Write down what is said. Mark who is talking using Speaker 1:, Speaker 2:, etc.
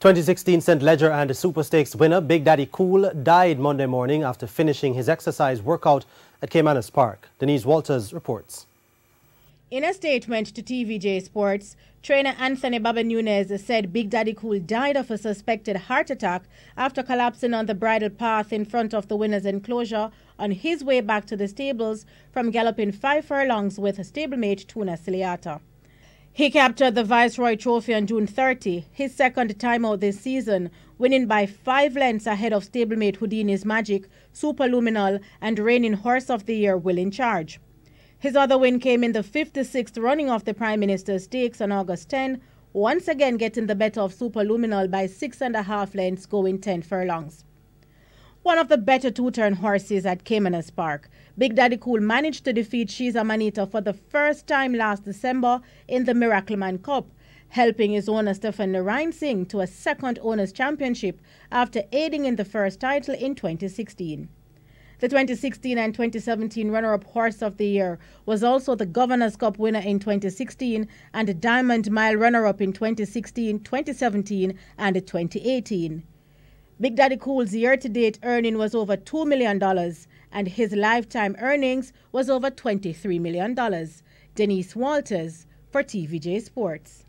Speaker 1: 2016 St. Ledger and Super Stakes winner Big Daddy Kool died Monday morning after finishing his exercise workout at Caymanas Park. Denise Walters reports.
Speaker 2: In a statement to TVJ Sports, trainer Anthony Baba Nunez said Big Daddy Kool died of a suspected heart attack after collapsing on the bridle path in front of the winner's enclosure on his way back to the stables from galloping 5 furlongs with stablemate Tuna Ciliata. He captured the Viceroy Trophy on June 30, his second time out this season, winning by 5 lengths ahead of stablemate Houdini's Magic, Superluminal and reigning Horse of the Year Will in Charge. His other win came in the 56th running of the Prime Minister's Stakes on August 10, once again getting the better of Superluminal by 6.5 lengths going 10 furlongs. One of the better two-turn horses at Caymanas Park, Big Daddy Kool managed to defeat Shiza Manita for the first time last December in the Miracleman Cup, helping his owner Stephen Narayan Singh to a second Owners' Championship after aiding in the first title in 2016. The 2016 and 2017 runner-up Horse of the Year was also the Governor's Cup winner in 2016 and the Diamond Mile runner-up in 2016, 2017 and 2018. Big Daddy Kool's year-to-date earning was over $2 million and his lifetime earnings was over $23 million. Denise Walters for TVJ Sports.